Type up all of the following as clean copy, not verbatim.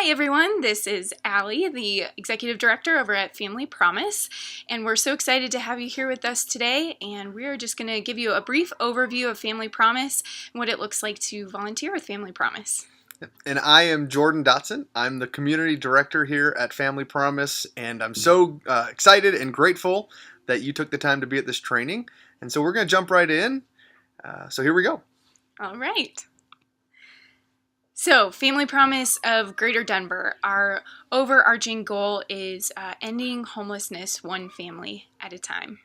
Hi everyone, this is Allie, the Executive Director over at Family Promise, and we're so excited to have you here with us today, and we're just going to give you a brief overview of Family Promise and what it looks like to volunteer with Family Promise. And I am Jordan Dotson. I'm the Community Director here at Family Promise, and I'm so excited and grateful that you took the time to be at this training. And so we're going to jump right in. So here we go. All right. So, Family Promise of Greater Denver, our overarching goal is ending homelessness one family at a time.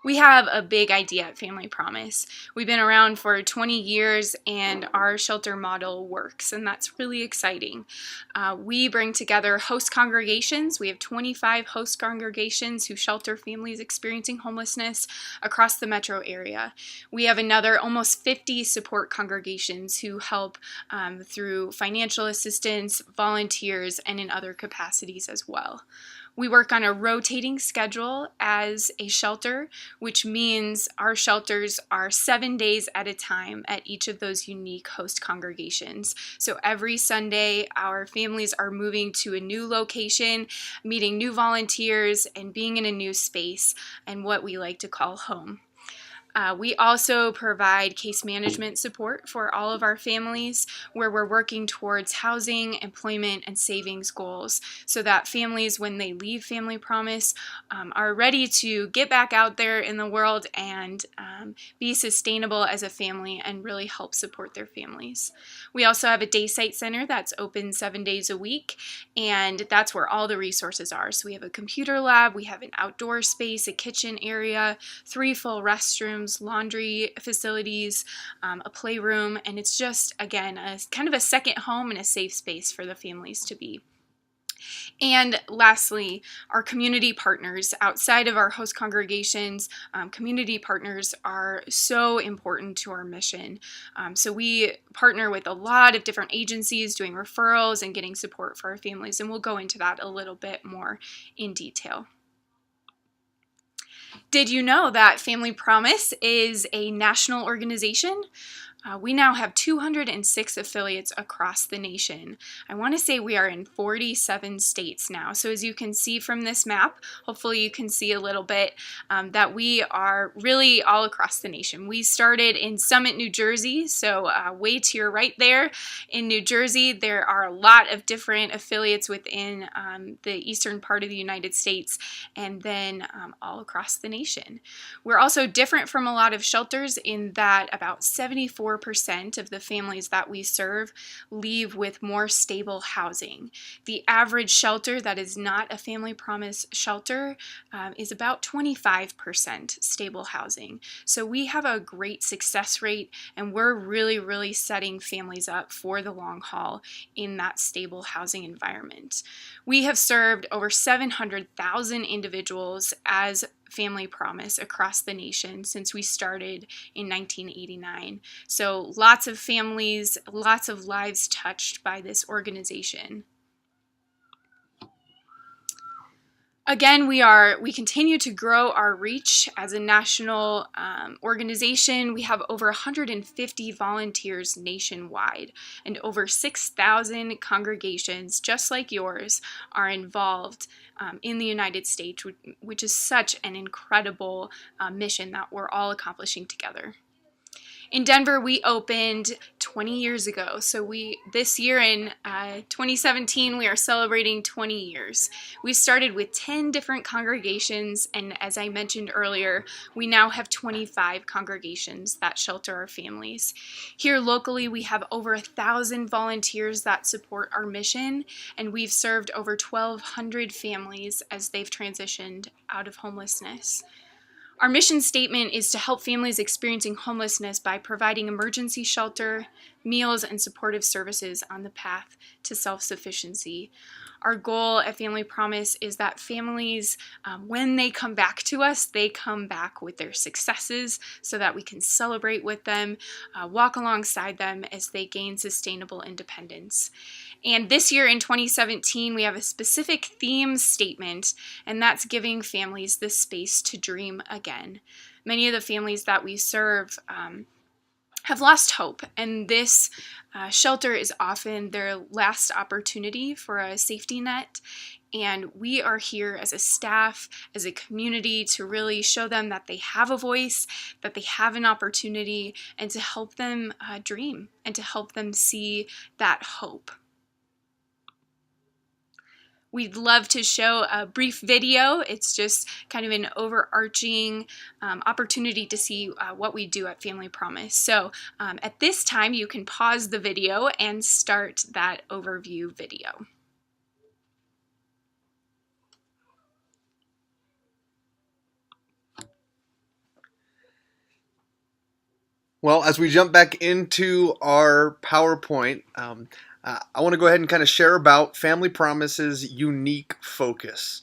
We have a big idea at Family Promise. We've been around for 20 years and our shelter model works, and that's really exciting. We bring together host congregations. We have 25 host congregations who shelter families experiencing homelessness across the metro area. We have another almost 50 support congregations who help through financial assistance, volunteers, and in other capacities as well. We work on a rotating schedule as a shelter, which means our shelters are 7 days at a time at each of those unique host congregations. So every Sunday, our families are moving to a new location, meeting new volunteers, and being in a new space and what we like to call home. We also provide case management support for all of our families where we're working towards housing, employment, and savings goals so that families, when they leave Family Promise, are ready to get back out there in the world and be sustainable as a family and really help support their families. We also have a day site center that's open 7 days a week, and that's where all the resources are. So we have a computer lab, we have an outdoor space, a kitchen area, 3 full restrooms, laundry facilities, a playroom, and it's just, again, a kind of a second home and a safe space for the families to be. And lastly, our community partners outside of our host congregations. Community partners are so important to our mission. So we partner with a lot of different agencies doing referrals and getting support for our families, and we'll go into that a little bit more in detail. Did you know that Family Promise is a national organization? We now have 206 affiliates across the nation. I want to say we are in 47 states now. So as you can see from this map, hopefully you can see a little bit that we are really all across the nation. We started in Summit, New Jersey, so way to your right there in New Jersey. There are a lot of different affiliates within the eastern part of the United States and then all across the nation. We're also different from a lot of shelters in that about 74% of the families that we serve leave with more stable housing. The average shelter that is not a Family Promise shelter is about 25% stable housing. So we have a great success rate, and we're really setting families up for the long haul in that stable housing environment. We have served over 700,000 individuals as Family Promise across the nation since we started in 1989. So lots of families, lots of lives touched by this organization. Again, we continue to grow our reach as a national organization. We have over 150 volunteers nationwide, and over 6,000 congregations just like yours are involved in the United States, which is such an incredible mission that we're all accomplishing together. In Denver, we opened 20 years ago. So this year in 2017, we are celebrating 20 years. We started with 10 different congregations, and as I mentioned earlier, we now have 25 congregations that shelter our families. Here locally, we have over 1,000 volunteers that support our mission, and we've served over 1,200 families as they've transitioned out of homelessness. Our mission statement is to help families experiencing homelessness by providing emergency shelter, meals, and supportive services on the path to self-sufficiency. Our goal at Family Promise is that families, when they come back to us, they come back with their successes so that we can celebrate with them, walk alongside them as they gain sustainable independence. And this year in 2017, we have a specific theme statement, and that's giving families the space to dream again. Many of the families that we serve have lost hope, and this shelter is often their last opportunity for a safety net. And we are here as a staff, as a community, to really show them that they have a voice, that they have an opportunity, and to help them dream and to help them see that hope. We'd love to show a brief video. It's just kind of an overarching opportunity to see what we do at Family Promise. So at this time, you can pause the video and start that overview video. Well, as we jump back into our PowerPoint, I want to go ahead and kind of share about Family Promise's unique focus.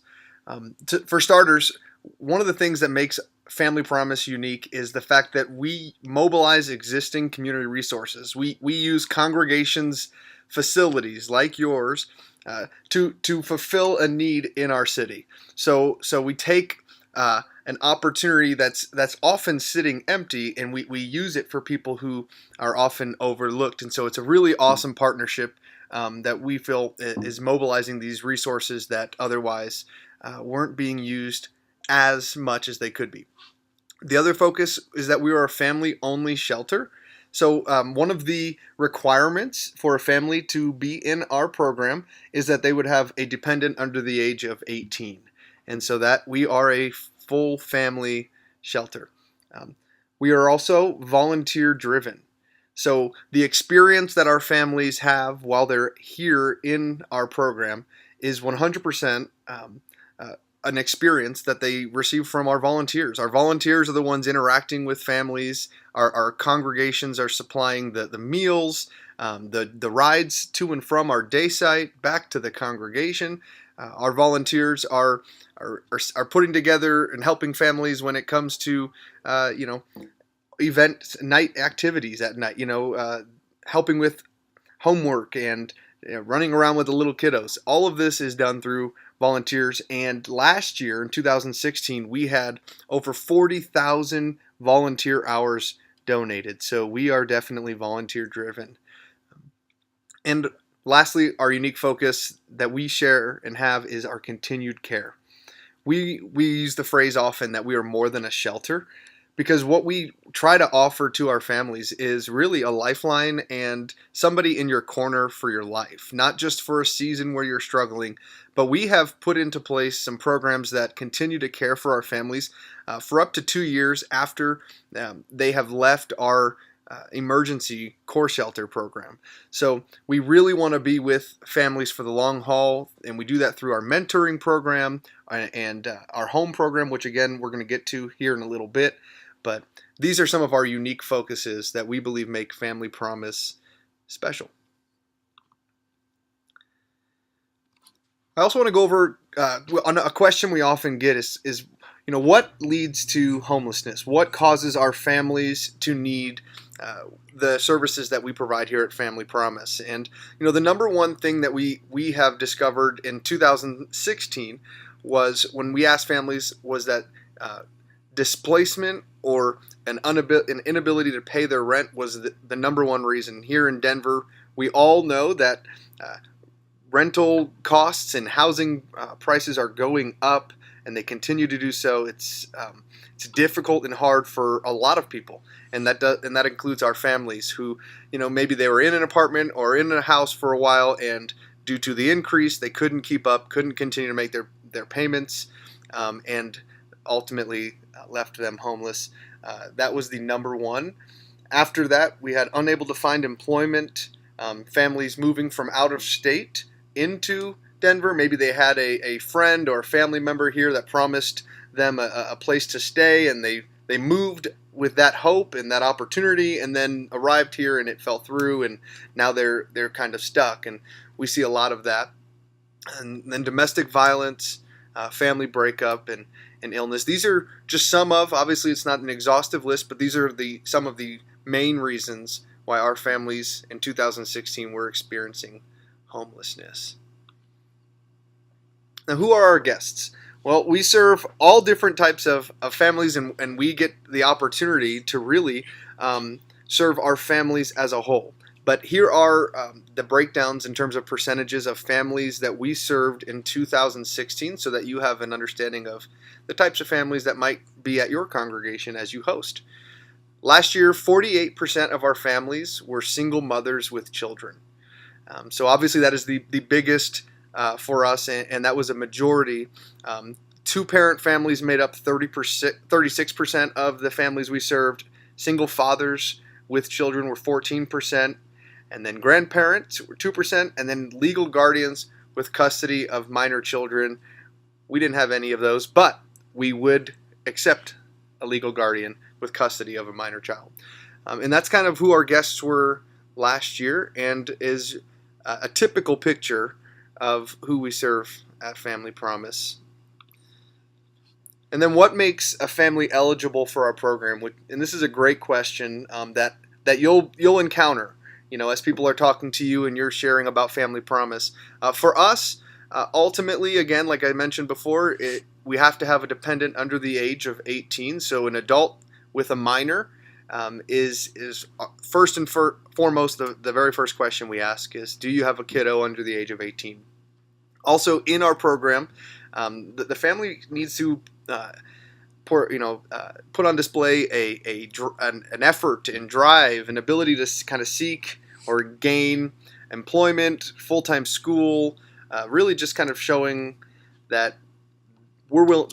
For starters, one of the things that makes Family Promise unique is the fact that we mobilize existing community resources. We use congregations' facilities like yours to fulfill a need in our city. So we take an opportunity that's often sitting empty, and we use it for people who are often overlooked. And so it's a really awesome partnership that we feel is mobilizing these resources that otherwise weren't being used as much as they could be. The other focus is that we are a family-only shelter. So one of the requirements for a family to be in our program is that they would have a dependent under the age of 18. And so that we are a full family shelter. We are also volunteer driven. So the experience that our families have while they're here in our program is 100% an experience that they receive from our volunteers. Our volunteers are the ones interacting with families. Our congregations are supplying the meals, the rides to and from our day site, back to the congregation. Our volunteers are putting together and helping families when it comes to, event night activities at night, helping with homework and running around with the little kiddos. All of this is done through volunteers. And last year, in 2016, we had over 40,000 volunteer hours donated. So we are definitely volunteer driven. And lastly, our unique focus that we share and have is our continued care. We use the phrase often that we are more than a shelter, because what we try to offer to our families is really a lifeline and somebody in your corner for your life, not just for a season where you're struggling, but we have put into place some programs that continue to care for our families for up to 2 years after they have left our emergency core shelter program. So we really want to be with families for the long haul, and we do that through our mentoring program and our home program, which again we're going to get to here in a little bit. But these are some of our unique focuses that we believe make Family Promise special. I also want to go over a question we often get is what leads to homelessness? What causes our families to need the services that we provide here at Family Promise? And the number one thing that we have discovered in 2016 was when we asked families was that displacement or an inability to pay their rent was the number one reason. Here in Denver, we all know that rental costs and housing prices are going up, and they continue to do so. It's difficult and hard for a lot of people, and that includes our families who, maybe they were in an apartment or in a house for a while, and due to the increase, they couldn't keep up, couldn't continue to make their payments, and ultimately left them homeless. That was the number one. After that, we had unable to find employment, families moving from out of state into Denver. Maybe they had a friend or a family member here that promised them a place to stay, and they moved with that hope and that opportunity, and then arrived here and it fell through, and now they're kind of stuck. And we see a lot of that. And then domestic violence, family breakup, and illness. These are just some of, obviously it's not an exhaustive list, but these are some of the main reasons why our families in 2016 were experiencing homelessness. Now, who are our guests? Well, we serve all different types of families, and we get the opportunity to really serve our families as a whole. But here are the breakdowns in terms of percentages of families that we served in 2016 so that you have an understanding of the types of families that might be at your congregation as you host. Last year, 48% of our families were single mothers with children. So obviously that is the biggest for us, and that was a majority. Two-parent families made up 36% of the families we served. Single fathers with children were 14%. And then grandparents were 2%, and then legal guardians with custody of minor children. We didn't have any of those, but we would accept a legal guardian with custody of a minor child. And that's kind of who our guests were last year, and is a typical picture of who we serve at Family Promise. And then what makes a family eligible for our program? And this is a great question that you'll encounter, as people are talking to you and you're sharing about Family Promise. For us, ultimately, again, like I mentioned before, we have to have a dependent under the age of 18. So an adult with a minor is first and foremost, the very first question we ask is, do you have a kiddo under the age of 18? Also, in our program, the family needs to put on display an effort and drive, an ability to kind of seek or gain employment, full-time school, really just kind of showing that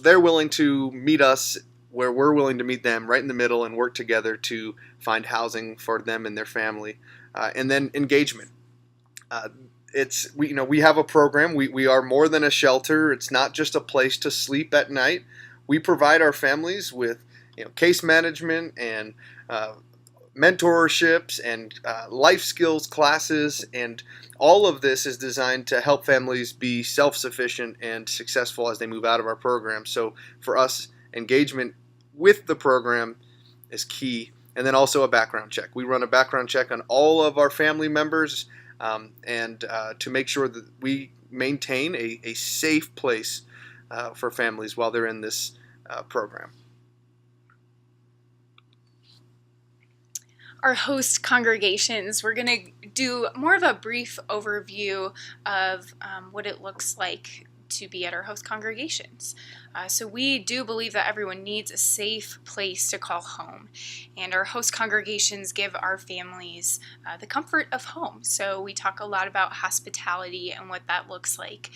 they're willing to meet us where we're willing to meet them, right in the middle, and work together to find housing for them and their family. And then engagement. We have a program. We are more than a shelter. It's not just a place to sleep at night. We provide our families with case management and mentorships and life skills classes, and all of this is designed to help families be self-sufficient and successful as they move out of our program. So for us, engagement with the program is key. And then also a background check. We run a background check on all of our family members and to make sure that we maintain a safe place for families while they're in this program. Our host congregations, we're going to do more of a brief overview of what it looks like to be at our host congregations. So we do believe that everyone needs a safe place to call home, and our host congregations give our families the comfort of home. So we talk a lot about hospitality and what that looks like.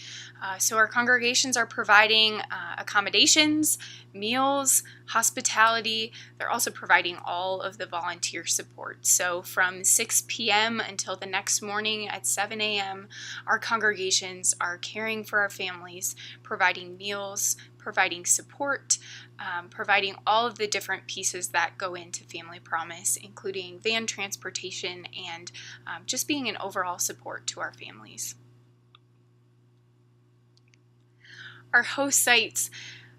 So our congregations are providing accommodations, meals, hospitality. They're also providing all of the volunteer support. So from 6 p.m. until the next morning at 7 a.m., our congregations are caring for our families, providing meals, providing support, providing all of the different pieces that go into Family Promise, including van transportation and just being an overall support to our families. Our host sites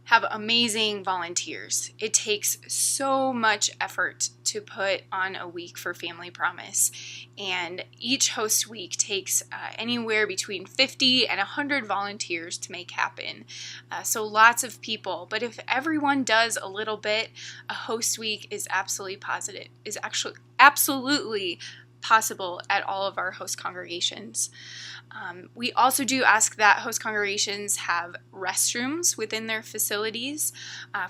have amazing volunteers. It takes so much effort to put on a week for Family Promise, and each host week takes anywhere between 50 and 100 volunteers to make happen. So lots of people, but if everyone does a little bit, a host week is absolutely possible at all of our host congregations. We also do ask that host congregations have restrooms within their facilities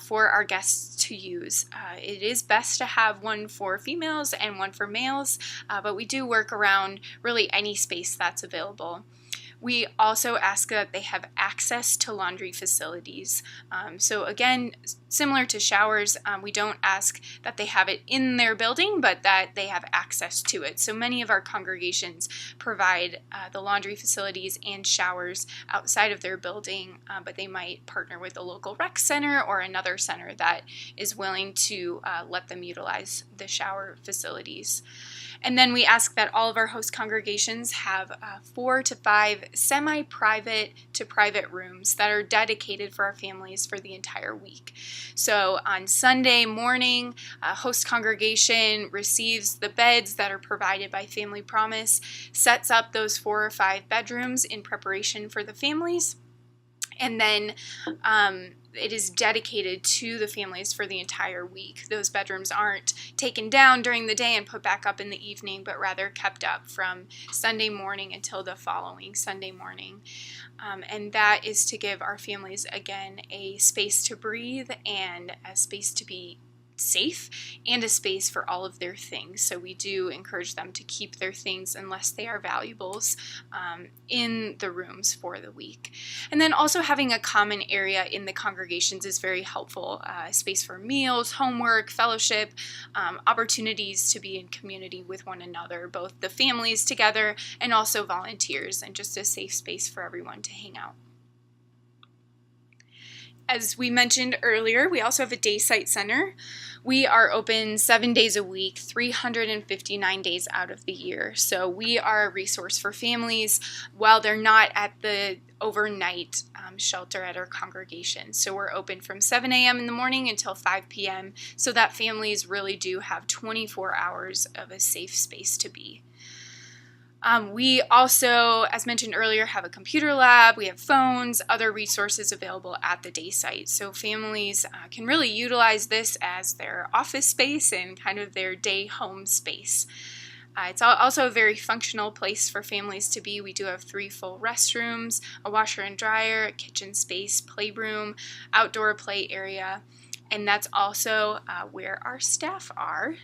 for our guests to use. It is best to have one for females and one for males, but we do work around really any space that's available. We also ask that they have access to laundry facilities. So again, similar to showers, we don't ask that they have it in their building, but that they have access to it. So many of our congregations provide the laundry facilities and showers outside of their building, but they might partner with a local rec center or another center that is willing to let them utilize the shower facilities. And then we ask that all of our host congregations have 4 to 5 semi-private to private rooms that are dedicated for our families for the entire week. So on Sunday morning, a host congregation receives the beds that are provided by Family Promise, sets up those 4 or 5 bedrooms in preparation for the families, and then it is dedicated to the families for the entire week. Those bedrooms aren't taken down during the day and put back up in the evening, but rather kept up from Sunday morning until the following Sunday morning. And that is to give our families, again, a space to breathe and a space to be safe and a space for all of their things. So we do encourage them to keep their things, unless they are valuables, in the rooms for the week. And then also having a common area in the congregations is very helpful. Space for meals, homework, fellowship, opportunities to be in community with one another, both the families together and also volunteers, and just a safe space for everyone to hang out. As we mentioned earlier, we also have a day site center. We are open 7 days a week, 359 days out of the year. So we are a resource for families while they're not at the overnight shelter at our congregation. So we're open from 7 a.m. in the morning until 5 p.m. so that families really do have 24 hours of a safe space to be. We also, as mentioned earlier, have a computer lab, we have phones, other resources available at the day site. So families can really utilize this as their office space and kind of their day home space. It's also a very functional place for families to be. We do have 3 full restrooms, a washer and dryer, a kitchen space, playroom, outdoor play area, and that's also where our staff are.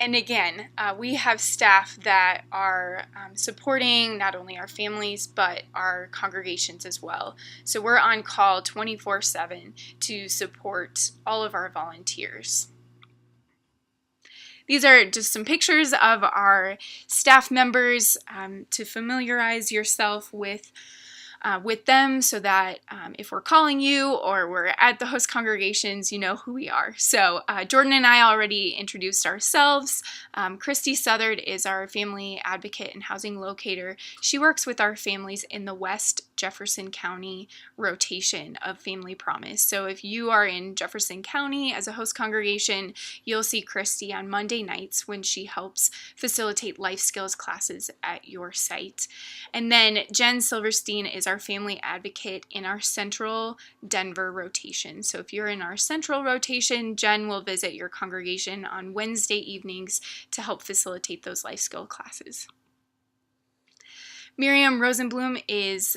And again, we have staff that are supporting not only our families, but our congregations as well. So we're on call 24/7 to support all of our volunteers. These are just some pictures of our staff members to familiarize yourself with them, so that if we're calling you or we're at the host congregations, you know who we are. So Jordan and I already introduced ourselves. Christy Southard is our family advocate and housing locator. She works with our families in the West Jefferson County rotation of Family Promise. So if you are in Jefferson County as a host congregation, you'll see Christy on Monday nights when she helps facilitate life skills classes at your site. And then Jen Silverstein is our family advocate in our Central Denver rotation. So if you're in our Central rotation, Jen will visit your congregation on Wednesday evenings to help facilitate those life skill classes. Miriam Rosenblum is,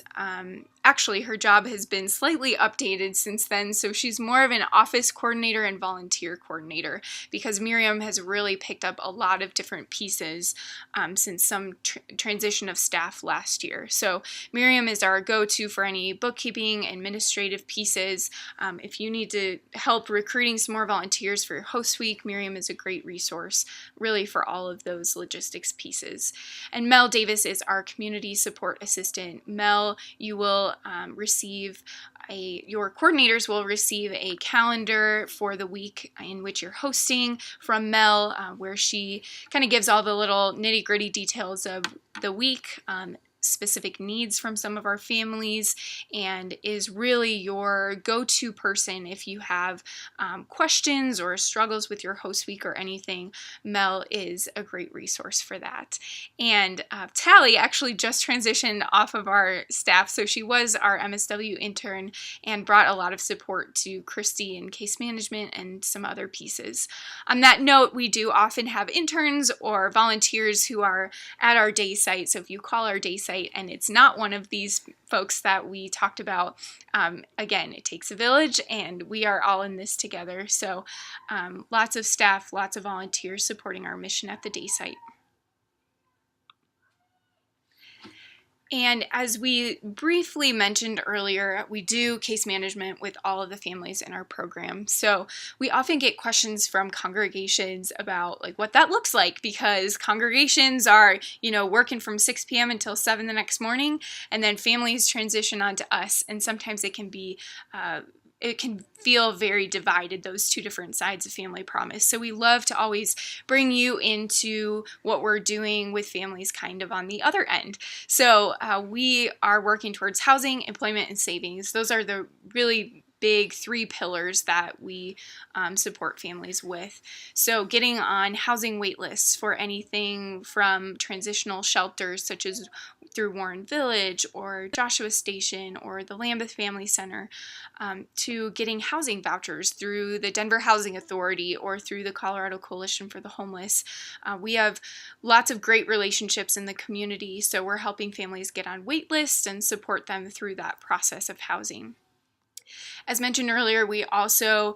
actually her job has been slightly updated since then, so she's more of an office coordinator and volunteer coordinator, because Miriam has really picked up a lot of different pieces since some transition of staff last year. So Miriam is our go-to for any bookkeeping, administrative pieces. If you need to help recruiting some more volunteers for your host week, Miriam is a great resource really for all of those logistics pieces. And Mel Davis is our community support assistant. Mel, you will receive your coordinators will receive a calendar for the week in which you're hosting from Mel, where she kind of gives all the little nitty-gritty details of the week, specific needs from some of our families, and is really your go-to person if you have questions or struggles with your host week or anything. Mel is a great resource for that. And Tally actually just transitioned off of our staff, so she was our MSW intern and brought a lot of support to Christy in case management and some other pieces. On that note, we do often have interns or volunteers who are at our day site, so if you call our day site and it's not one of these folks that we talked about, again, it takes a village and we are all in this together. So lots of staff, lots of volunteers supporting our mission at the day site. And as we briefly mentioned earlier, we do case management with all of the families in our program. So we often get questions from congregations about like what that looks like, because congregations are, working from 6 p.m. until 7 the next morning, and then families transition onto us, and sometimes it can be it can feel very divided, those two different sides of Family Promise. So we love to always bring you into what we're doing with families kind of on the other end. So we are working towards housing, employment, and savings. Those are the really big 3 pillars that we support families with. So getting on housing wait lists for anything from transitional shelters such as through Warren Village or Joshua Station or the Lambeth Family Center, to getting housing vouchers through the Denver Housing Authority or through the Colorado Coalition for the Homeless. We have lots of great relationships in the community, so we're helping families get on wait lists and support them through that process of housing. As mentioned earlier, we also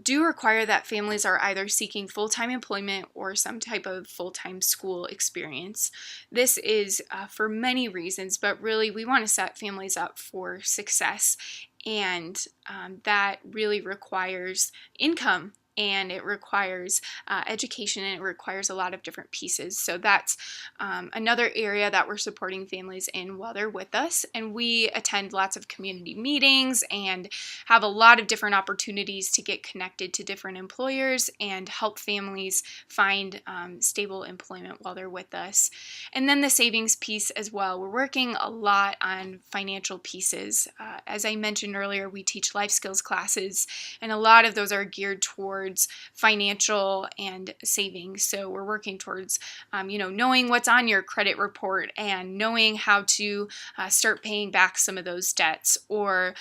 do require that families are either seeking full-time employment or some type of full-time school experience. This is for many reasons, but really we want to set families up for success, and that really requires income, and it requires education, and it requires a lot of different pieces. So that's another area that we're supporting families in while they're with us. And we attend lots of community meetings and have a lot of different opportunities to get connected to different employers and help families find stable employment while they're with us. And then the savings piece as well. We're working a lot on financial pieces. As I mentioned earlier, we teach life skills classes, and a lot of those are geared towards financial and savings. So we're working towards, knowing what's on your credit report and knowing how to start paying back some of those debts, or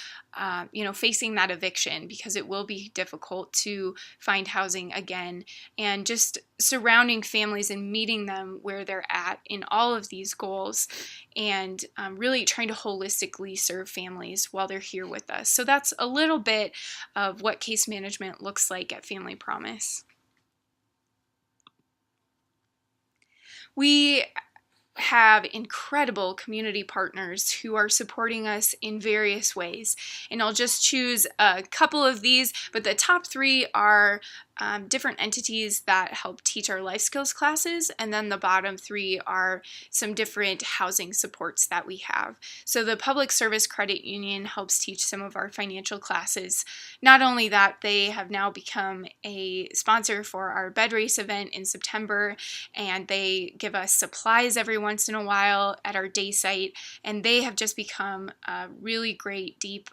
facing that eviction, because it will be difficult to find housing again, and just surrounding families and meeting them where they're at in all of these goals, and really trying to holistically serve families while they're here with us. So that's a little bit of what case management looks like at Family Promise. We have incredible community partners who are supporting us in various ways. And I'll just choose a couple of these, but the top three are different entities that help teach our life skills classes, and then the bottom three are some different housing supports that we have. So the Public Service Credit Union helps teach some of our financial classes. Not only that, they have now become a sponsor for our bed race event in September, and they give us supplies every once in a while at our day site, and they have just become a really great, deep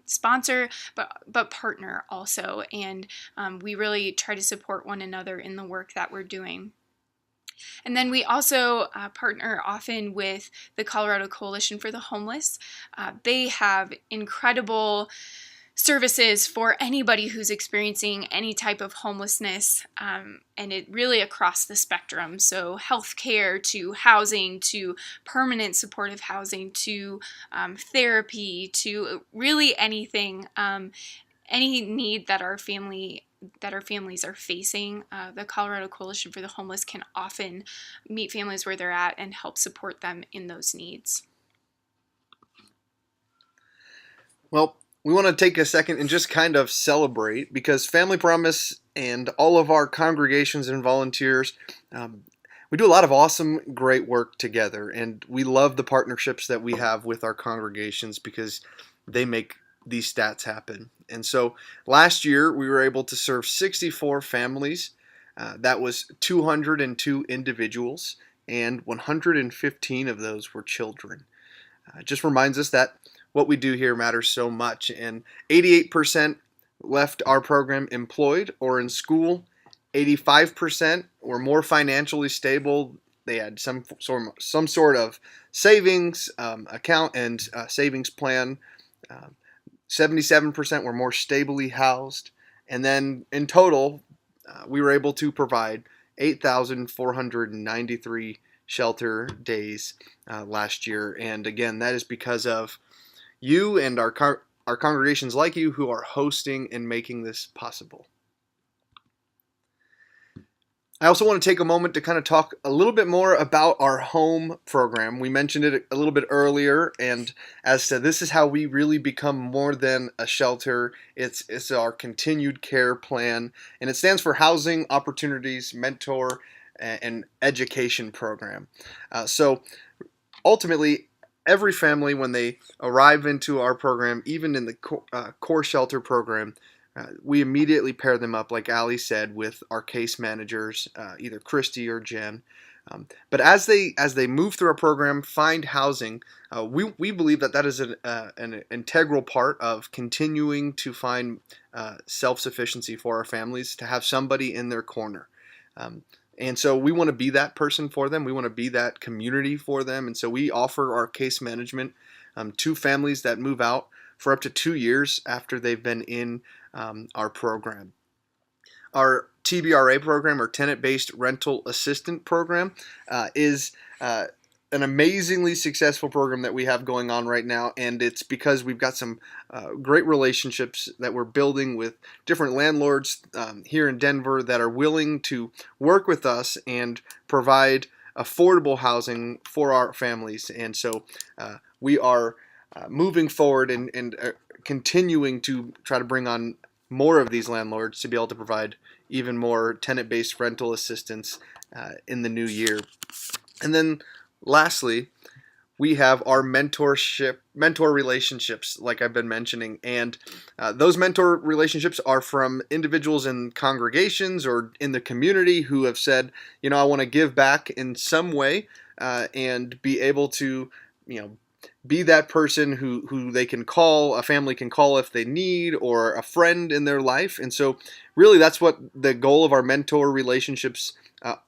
sponsor, but partner also, and we really try to support one another in the work that we're doing. And then we also partner often with the Colorado Coalition for the Homeless. They have incredible services for anybody who's experiencing any type of homelessness, and it really across the spectrum. So healthcare to housing to permanent supportive housing to therapy to really anything, any need that our families are facing. The Colorado Coalition for the Homeless can often meet families where they're at and help support them in those needs. Well, we want to take a second and just kind of celebrate, because Family Promise and all of our congregations and volunteers, we do a lot of awesome, great work together, and we love the partnerships that we have with our congregations because they make these stats happen. And so last year we were able to serve 64 families. That was 202 individuals, and 115 of those were children. It just reminds us that what we do here matters so much. And 88% left our program employed or in school. 85% were more financially stable. They had some sort of savings account and savings plan. 77% were more stably housed. And then in total, we were able to provide 8,493 shelter days last year. And again, that is because of you and our congregations like you who are hosting and making this possible. I also want to take a moment to kind of talk a little bit more about our home program. We mentioned it a little bit earlier, and as said, this is how we really become more than a shelter. It's our continued care plan, and it stands for Housing Opportunities Mentor and Education Program. So ultimately, every family, when they arrive into our program, even in the core shelter program, we immediately pair them up, like Ali said, with our case managers, either Christy or Jen. But as they move through our program, find housing, we believe that is an integral part of continuing to find self-sufficiency for our families, to have somebody in their corner. And so we want to be that person for them. We want to be that community for them. And so we offer our case management to families that move out for up to 2 years after they've been in our program. Our TBRA program, or Tenant-Based Rental Assistant Program, is an amazingly successful program that we have going on right now, and it's because we've got some great relationships that we're building with different landlords here in Denver that are willing to work with us and provide affordable housing for our families. And so we are moving forward and continuing to try to bring on more of these landlords to be able to provide even more tenant-based rental assistance in the new year. And then lastly, we have our mentor relationships, like I've been mentioning, and those mentor relationships are from individuals in congregations or in the community who have said, I want to give back in some way and be able to, be that person who they can call, a family can call if they need, or a friend in their life. And so really that's what the goal of our mentor relationships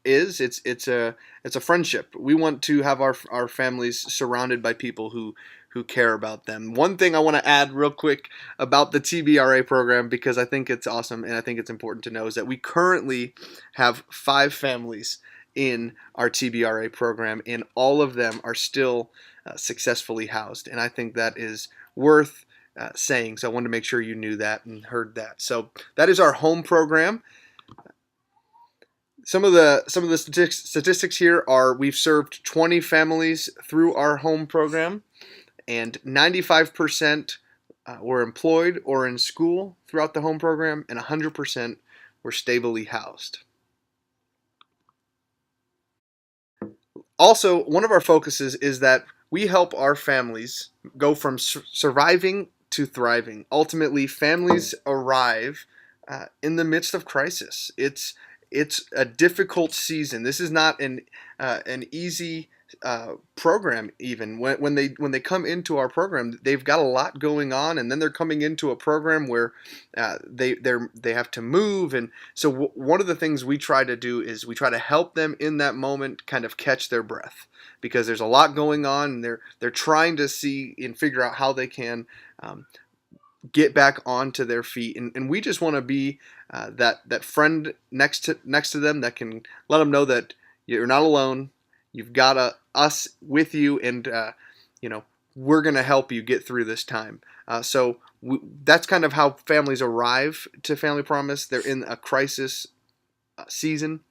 is. It's a friendship. We want to have our families surrounded by people who care about them. One thing I want to add real quick about the TBRA program, because I think it's awesome and I think it's important to know, is that we currently have 5 families in our TBRA program, and all of them are still successfully housed. And I think that is worth saying. So I wanted to make sure you knew that and heard that. So that is our home program. Some of the statistics here are we've served 20 families through our home program, and 95% were employed or in school throughout the home program, and 100% were stably housed. Also, one of our focuses is that we help our families go from surviving to thriving. Ultimately, families arrive in the midst of crisis. It's a difficult season. This is not an easy program. Even when they come into our program, they've got a lot going on, and then they're coming into a program where they have to move. And so one of the things we try to do is we try to help them in that moment kind of catch their breath, because there's a lot going on, and they're trying to see and figure out how they can get back onto their feet. And we just want to be that friend next to them that can let them know that you're not alone. You've got us with you, and we're going to help you get through this time. So that's kind of how families arrive to Family Promise. They're in a crisis season,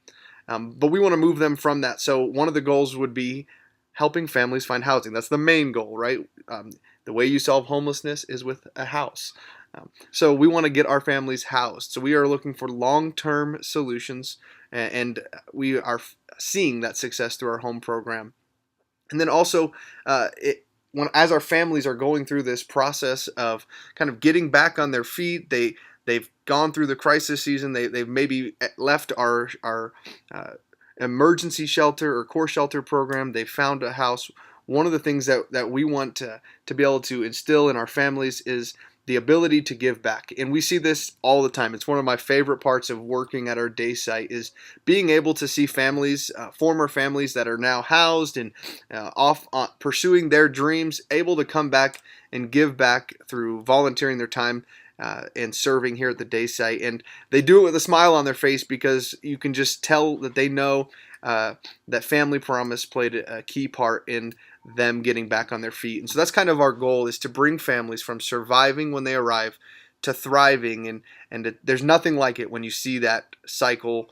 but we want to move them from that. So one of the goals would be helping families find housing. That's the main goal, right? The way you solve homelessness is with a house. So we want to get our families housed. So we are looking for long-term solutions, and we are seeing that success through our home program. And then also, as our families are going through this process of kind of getting back on their feet, they've gone through the crisis season. They've maybe left our emergency shelter or core shelter program. They found a house. One of the things that we want to be able to instill in our families is the ability to give back. And we see this all the time. It's one of my favorite parts of working at our day site, is being able to see families, former families that are now housed and off pursuing their dreams, able to come back and give back through volunteering their time and serving here at the day site. And they do it with a smile on their face, because you can just tell that they know that Family Promise played a key part in them getting back on their feet. And so that's kind of our goal, is to bring families from surviving when they arrive to thriving. And there's nothing like it when you see that cycle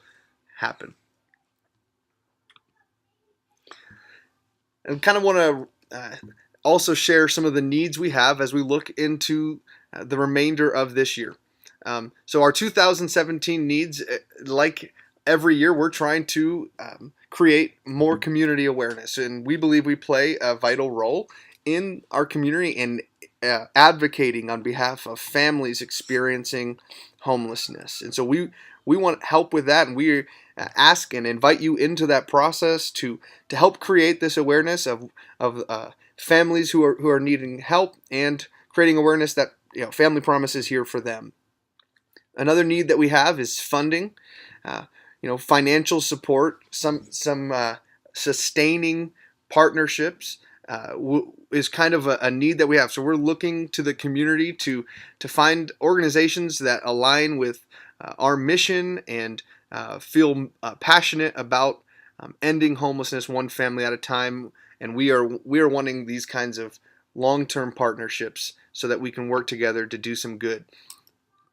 happen. I kind of want to also share some of the needs we have as we look into the remainder of this year. So our 2017 needs, like every year, we're trying to create more community awareness, and we believe we play a vital role in our community in advocating on behalf of families experiencing homelessness. And so we want help with that, and we ask and invite you into that process to help create this awareness of families who are needing help, and creating awareness that Family Promise is here for them. Another need that we have is funding. financial support, some sustaining partnerships is kind of a need that we have. So we're looking to the community to find organizations that align with our mission and feel passionate about ending homelessness one family at a time. And we are wanting these kinds of long-term partnerships so that we can work together to do some good.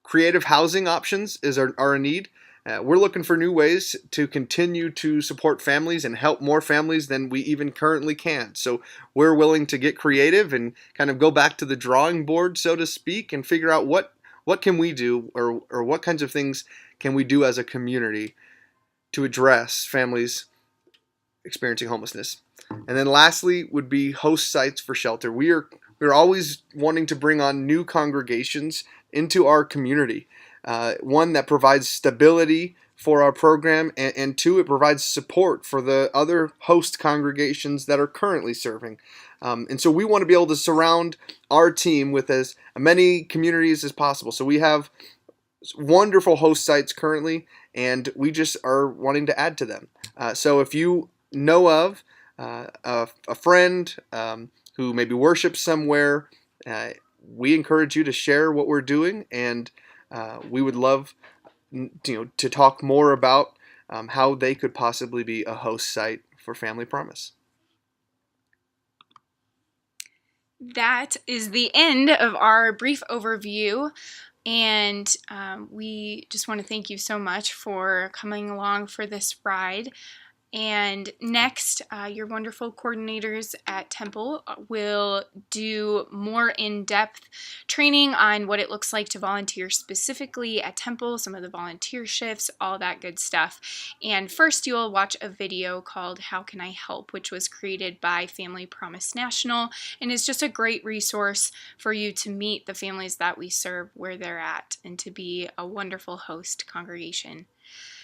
Creative housing options are a need. We're looking for new ways to continue to support families and help more families than we even currently can. So we're willing to get creative and kind of go back to the drawing board, so to speak, and figure out what can we do, or what kinds of things can we do as a community to address families experiencing homelessness. And then lastly would be host sites for shelter. We're always wanting to bring on new congregations into our community. One, that provides stability for our program, and two, it provides support for the other host congregations that are currently serving. And so we want to be able to surround our team with as many communities as possible. So we have wonderful host sites currently, and we just are wanting to add to them. So if you know of a friend who maybe worships somewhere, we encourage you to share what we're doing, and we would love to talk more about how they could possibly be a host site for Family Promise. That is the end of our brief overview. And we just want to thank you so much for coming along for this ride. And next, your wonderful coordinators at Temple will do more in-depth training on what it looks like to volunteer specifically at Temple, some of the volunteer shifts, all that good stuff. And first, you'll watch a video called How Can I Help, which was created by Family Promise National, and is just a great resource for you to meet the families that we serve where they're at and to be a wonderful host congregation.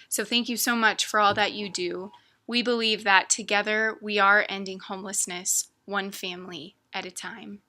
So thank you so much for all that you do. We believe that together we are ending homelessness one family at a time.